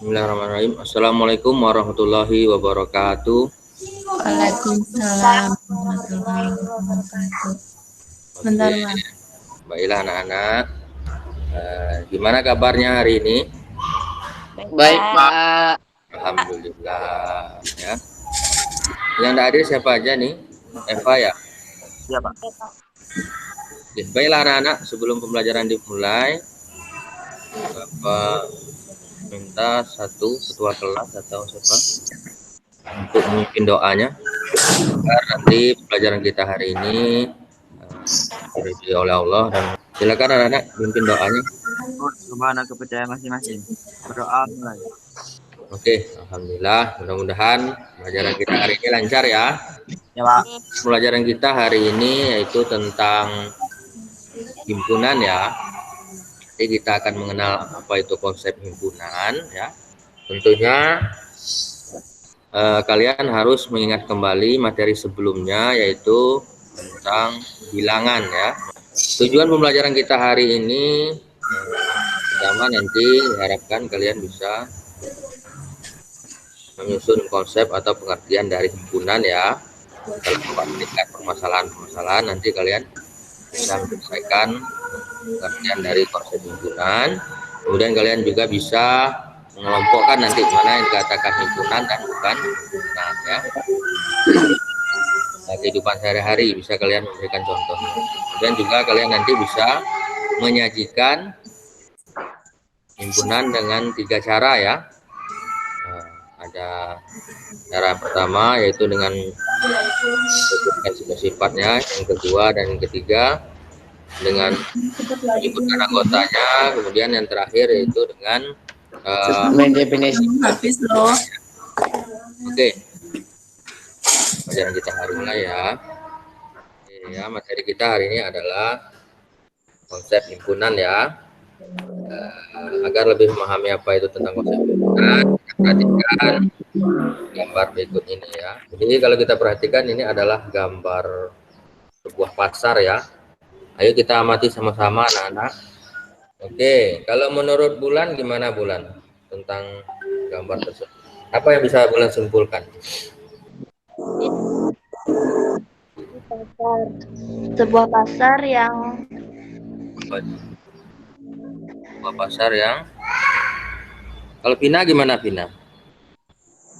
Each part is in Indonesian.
Bismillahirrahmanirrahim. Assalamualaikum warahmatullahi wabarakatuh. Waalaikumsalam warahmatullahi wabarakatuh. Bentar, Oke, Bang. baiklah anak-anak. Gimana kabarnya hari ini? Baik, Pak. Alhamdulillah. Ya. Yang tidak hadir siapa aja nih? Eva ya. Iya, Pak. Oke, baiklah anak-anak. Sebelum pembelajaran dimulai, Bapak minta satu ketua kelas atau siapa untuk memimpin doanya agar nanti pembelajaran kita hari ini diridhoi oleh Allah. Dan silakan anak-anak pimpin doanya. Kemana kepercayaan masing-masing? Berdoa mulai. Oke, alhamdulillah. Mudah-mudahan pembelajaran kita hari ini lancar ya. Ya, Pak. Pembelajaran kita hari ini yaitu tentang himpunan ya. Jadi kita akan mengenal apa itu konsep himpunan ya. Tentunya kalian harus mengingat kembali materi sebelumnya yaitu tentang bilangan ya. Tujuan pembelajaran kita hari ini pertama nanti diharapkan kalian bisa menyusun konsep atau pengertian dari himpunan ya. Dalam memperhatikan permasalahan-permasalahan nanti kalian bisa menyelesaikan pengertian dari konsep himpunan. Kemudian kalian juga bisa mengelompokkan nanti mana yang dikatakan himpunan dan bukan himpunan ya. Nah, kehidupan sehari-hari bisa kalian memberikan contohnya. Kemudian juga kalian nanti bisa menyajikan himpunan dengan 3 cara ya. Nah, ada cara pertama yaitu dengan sifatnya, yang kedua dan yang ketiga dengan menyebutkan anggotanya, kemudian yang terakhir yaitu dengan definisi. Habis loh. Oke. Pelajaran kita hari ini ya. Oke, ya, materi kita hari ini adalah konsep himpunan ya. Agar lebih memahami apa itu tentang konsep himpunan, perhatikan gambar berikut ini ya. Jadi kalau kita perhatikan ini adalah gambar sebuah pasar ya. Ayo kita amati sama-sama anak-anak. Oke, kalau menurut Bulan gimana Bulan tentang gambar tersebut? Apa yang bisa Bulan simpulkan? Sebuah pasar yang kalau Vina gimana Vina?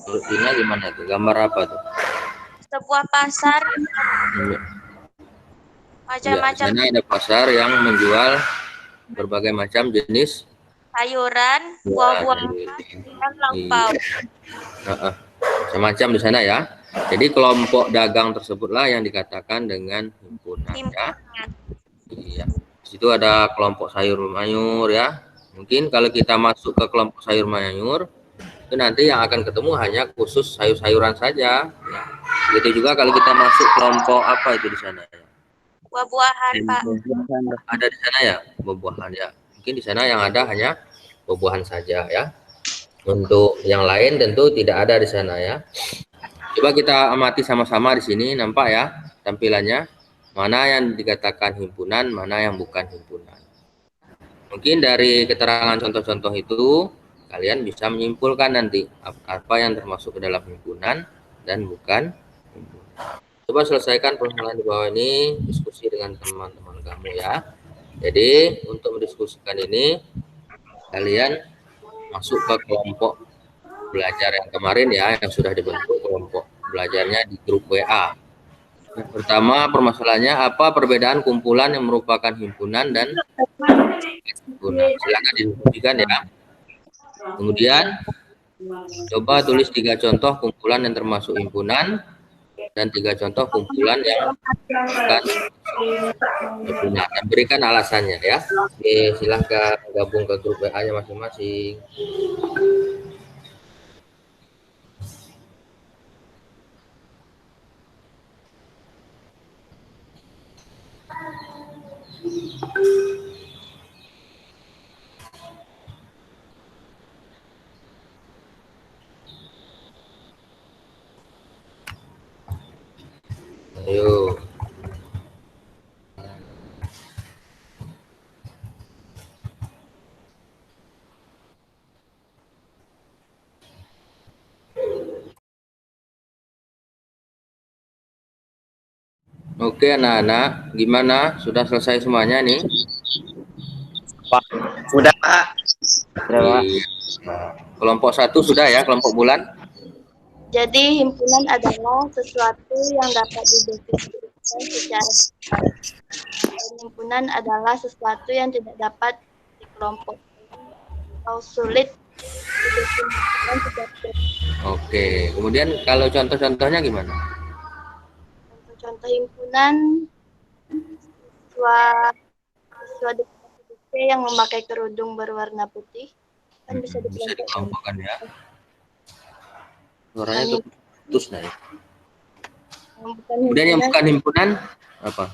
Menurut Vina gimana tuh? Gambar apa tuh? sebuah pasar Ya, macam-macam di sana ada pasar yang menjual berbagai macam jenis sayuran, buah-buahan, dan lauk-pauk. Semacam di sana ya. Jadi kelompok dagang tersebutlah yang dikatakan dengan himpunan ya. Iya. Di situ ada kelompok sayur mayur ya. Mungkin kalau kita masuk ke kelompok sayur mayur itu nanti yang akan ketemu hanya khusus sayur-sayuran saja. Ya. Begitu juga kalau kita masuk kelompok apa itu di sana ya. Buah-buahan, Pak. Ada di sana ya buah-buahan ya. Mungkin di sana yang ada hanya buah-buahan saja ya. Untuk yang lain tentu tidak ada di sana ya. Coba kita amati sama-sama di sini, nampak ya tampilannya. Mana yang dikatakan himpunan, mana yang bukan himpunan. Mungkin dari keterangan contoh-contoh itu kalian bisa menyimpulkan nanti apa yang termasuk ke dalam himpunan dan bukan himpunan. Coba selesaikan permasalahan di bawah ini, diskusi dengan teman-teman kamu ya. Jadi untuk mendiskusikan ini kalian masuk ke kelompok belajar yang kemarin ya, yang sudah dibentuk kelompok belajarnya di grup WA. Yang pertama permasalahannya apa perbedaan kumpulan yang merupakan himpunan dan himpunan. Silakan didiskusikan ya. Kemudian coba tulis 3 contoh kumpulan yang termasuk himpunan dan 3 contoh kumpulan yang bukan himpunan. Dan berikan alasannya ya. Oke, silahkan gabung ke grup WA-nya masing-masing. Ayo. Oke anak-anak, gimana? Sudah selesai semuanya nih? Pak. Sudah, Pak. Sudah, Pak. Iya. Kelompok 1 sudah ya, kelompok bulan? Jadi himpunan adalah sesuatu yang dapat didefinisikan secara dan himpunan adalah sesuatu yang tidak dapat dikelompokkan atau sulit didefinisikan secara Oke, kemudian kalau contoh-contohnya gimana? contoh himpunan siswa DPP yang memakai kerudung berwarna putih kan bisa Bisa dikelompokkan. dikelompokkan ya. Suaranya tuh putus nih. Kemudian yang bukan himpunan apa?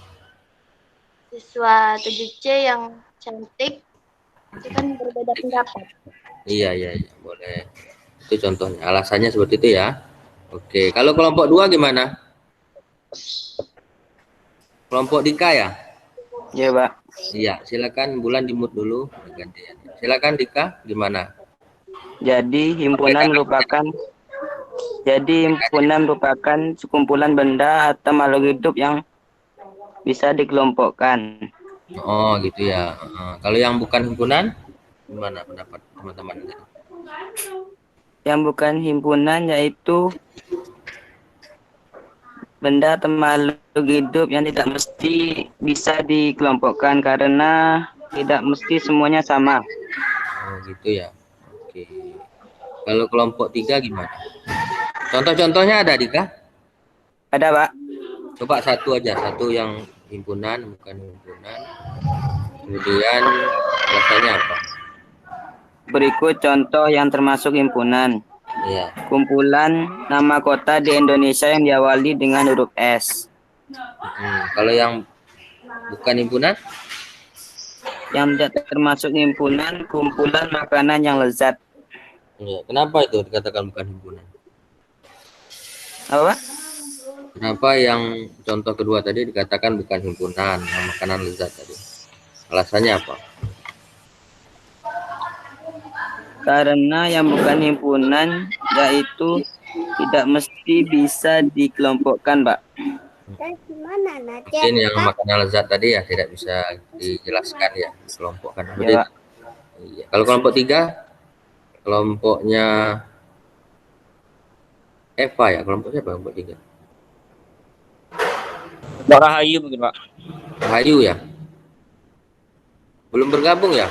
Siswa 7C yang cantik itu kan berbeda pendapat. Iya, boleh. Itu contohnya. Alasannya seperti itu ya. Oke, kalau kelompok 2 gimana? Kelompok Dika ya? Iya, Pak. Iya, silakan Bulan di-mute dulu. Gantian. Silakan Dika, gimana? Jadi himpunan merupakan sekumpulan benda atau makhluk hidup yang bisa dikelompokkan. Oh, gitu ya. Kalau yang bukan himpunan, gimana pendapat teman-teman? Yang bukan himpunan yaitu benda atau makhluk hidup yang tidak mesti bisa dikelompokkan karena tidak mesti semuanya sama. Oh, gitu ya. Oke. Kalau kelompok 3 gimana? Contoh-contohnya ada Dika? Ada, Pak. Coba satu aja, satu yang himpunan, bukan himpunan. Kemudian alasannya apa? Berikut contoh yang termasuk himpunan. Iya. Kumpulan nama kota di Indonesia yang diawali dengan huruf S. Kalau yang bukan himpunan? Yang tidak termasuk himpunan, kumpulan makanan yang lezat. Iya. Kenapa itu dikatakan bukan himpunan? Apa, Pak? Kenapa yang contoh kedua tadi dikatakan bukan himpunan, yang makanan lezat tadi? Alasannya apa? Karena yang bukan himpunan yaitu tidak mesti bisa dikelompokkan, Pak. Mungkin yang makanan lezat tadi ya tidak bisa dijelaskan ya, dikelompokkan. Ya, Pak. Iya. Kalau kelompok 3, kelompoknya Eva ya, kelompok siapa kelompok 3? Rahayu mungkin, Pak. Rahayu ya? Belum bergabung ya?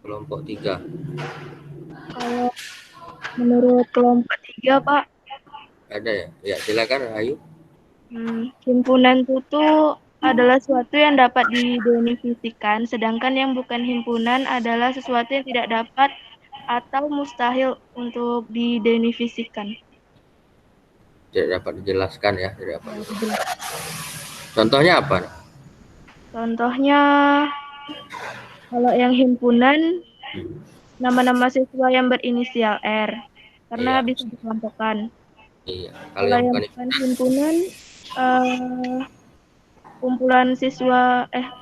Kelompok 3. Kalau menurut kelompok 3, Pak, Ada ya? Ya, silakan Rahayu. himpunan itu adalah sesuatu yang dapat didefinisikan, sedangkan yang bukan himpunan adalah sesuatu yang tidak dapat atau mustahil untuk didefinisikan. Tidak dapat dijelaskan ya, tidak dapat. Contohnya apa? Contohnya, kalau yang himpunan, nama-nama siswa yang berinisial R, karena Iya. bisa dikelompokkan. Iya. Kalau yang bukan himpunan,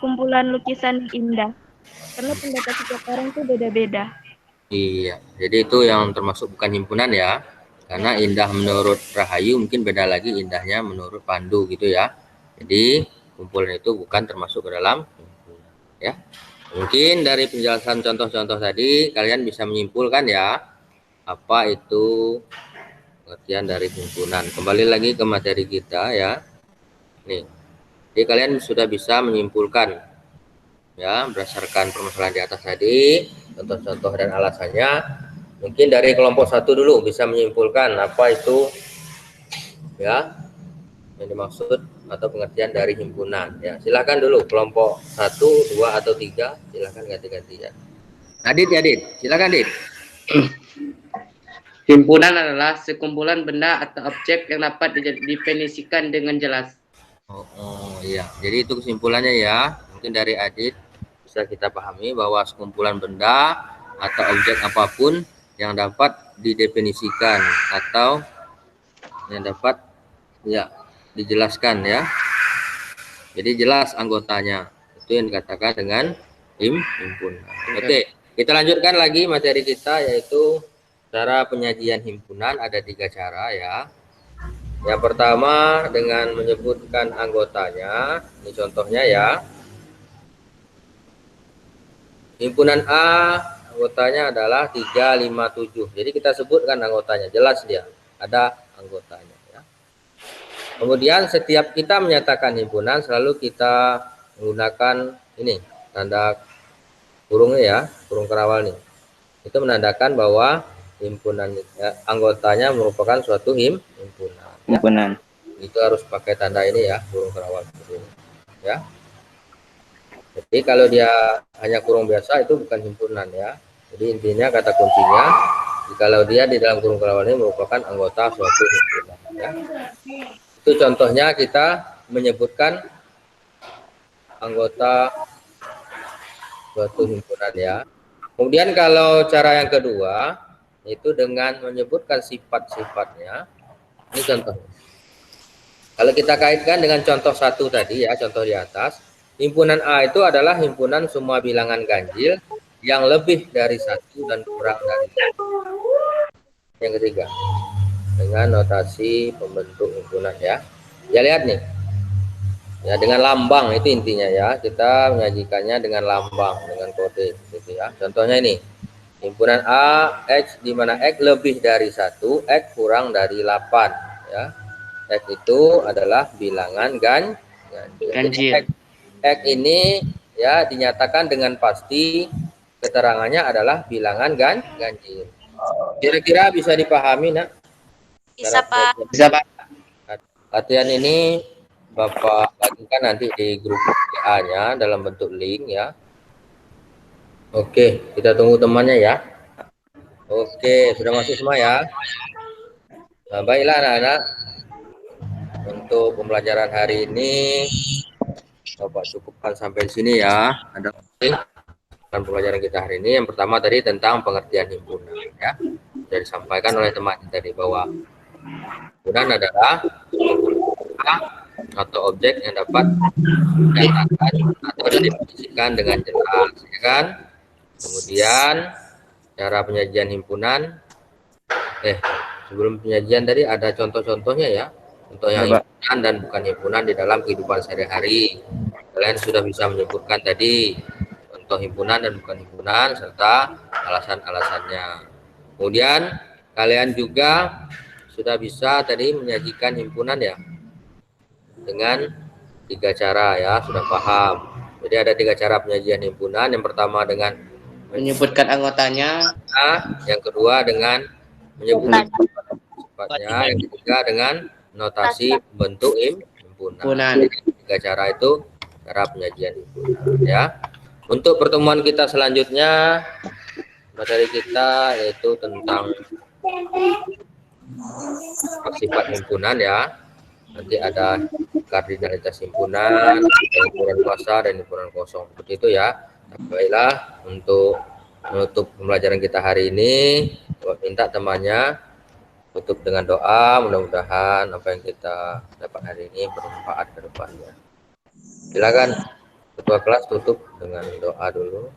kumpulan lukisan indah, karena pendapat setiap orang itu beda-beda. Iya. Jadi itu yang termasuk bukan himpunan ya. Karena indah menurut Rahayu mungkin beda lagi indahnya menurut Pandu gitu ya. Jadi kumpulan itu bukan termasuk ke dalam himpunan ya. Mungkin dari penjelasan contoh-contoh tadi kalian bisa menyimpulkan ya apa itu pengertian dari himpunan. Kembali lagi ke materi kita ya. Nih. Jadi kalian sudah bisa menyimpulkan ya berdasarkan permasalahan di atas tadi, contoh-contoh dan alasannya. Mungkin dari kelompok 1 dulu bisa menyimpulkan apa itu ya yang dimaksud atau pengertian dari himpunan ya. Silakan dulu kelompok 1, 2 atau 3, silakan ganti-ganti ya. Adit, silakan Adit. Himpunan adalah sekumpulan benda atau objek yang dapat didefinisikan dengan jelas. Oh iya, jadi itu kesimpulannya ya. Mungkin dari Adit bisa kita pahami bahwa sekumpulan benda atau objek apapun yang dapat didefinisikan atau yang dapat ya dijelaskan ya. Jadi jelas anggotanya. Itu yang dikatakan dengan himpunan. Oke, kita lanjutkan lagi materi kita yaitu cara penyajian himpunan. Ada 3 cara ya. Yang pertama dengan menyebutkan anggotanya. Ini contohnya ya. Himpunan A anggotanya adalah 357. Jadi kita sebutkan anggotanya, jelas dia ada anggotanya ya. Kemudian setiap kita menyatakan himpunan selalu kita menggunakan ini tanda kurungnya ya, kurung kerawal nih. Itu menandakan bahwa himpunan ya, anggotanya merupakan suatu himpunan. Himpunan. Itu harus pakai tanda ini ya, kurung kerawal seperti ini ya. Jadi kalau dia hanya kurung biasa itu bukan himpunan ya. Jadi intinya kata kuncinya, kalau dia di dalam kurung kerawal ini merupakan anggota suatu himpunan ya. Itu contohnya kita menyebutkan anggota suatu himpunan ya. Kemudian kalau cara yang kedua itu dengan menyebutkan sifat-sifatnya. Ini contohnya. Kalau kita kaitkan dengan contoh satu tadi ya, contoh di atas. Himpunan A itu adalah himpunan semua bilangan ganjil yang lebih dari 1 dan kurang dari 1. Yang ketiga, dengan notasi pembentuk himpunan ya. Ya lihat nih, ya dengan lambang itu intinya ya. Kita menyajikannya dengan lambang, dengan kode gitu ya. Contohnya ini, himpunan A X di mana X lebih dari 1, X kurang dari 8 ya. X itu adalah bilangan ganjil. X ini ya dinyatakan dengan pasti keterangannya adalah bilangan ganjil. Kira-kira bisa dipahami nak? Bisa, Pak. Bisa, Pak. Latihan ini Bapak bagikan nanti di grup WA-nya dalam bentuk link ya. Oke, kita tunggu temannya ya. Oke, sudah masuk semua ya. Nah, baiklah anak-anak. Untuk pembelajaran hari ini Bapak cukupkan sampai sini ya. Ada pembelajaran kita hari ini. Yang pertama tadi tentang pengertian himpunan ya. Sudah disampaikan oleh teman tadi bahwa himpunan adalah atau objek yang dapat dikatakan atau didefinisikan dengan jelas ya kan. Kemudian cara penyajian himpunan sebelum penyajian tadi ada contoh-contohnya ya. Contoh yang himpunan dan bukan himpunan di dalam kehidupan sehari-hari. Kalian sudah bisa menyebutkan tadi contoh himpunan dan bukan himpunan serta alasan-alasannya. Kemudian kalian juga sudah bisa tadi menyajikan himpunan ya dengan 3 cara ya, sudah paham. Jadi ada 3 cara penyajian himpunan. Yang pertama dengan Menyebutkan anggotanya. Yang kedua dengan menyebutkan sifatnya. Yang ketiga dengan notasi bentuk himpunan. Jadi 3 cara itu cara penyajian himpunan ya. Untuk pertemuan kita selanjutnya materi kita yaitu tentang sifat himpunan ya. Nanti ada kardinalitas himpunan, himpunan kuasa dan himpunan kosong. Seperti itu ya. Baiklah, untuk menutup pembelajaran kita hari ini, minta temannya tutup dengan doa. Mudah-mudahan apa yang kita dapat hari ini bermanfaat ke depannya. Silakan ketua kelas tutup dengan doa dulu.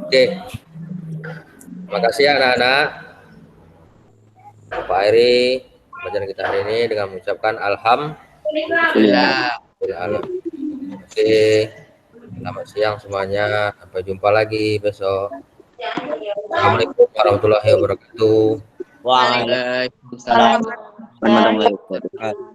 Oke. Terima kasih anak-anak. Pak Eri, pembelajaran kita hari ini dengan mengucapkan alhamdulillah. Oke. Selamat siang semuanya. Sampai jumpa lagi besok. Assalamualaikum warahmatullahi wabarakatuh. Waalaikumsalam. Warahmatullahi wabarakatuh.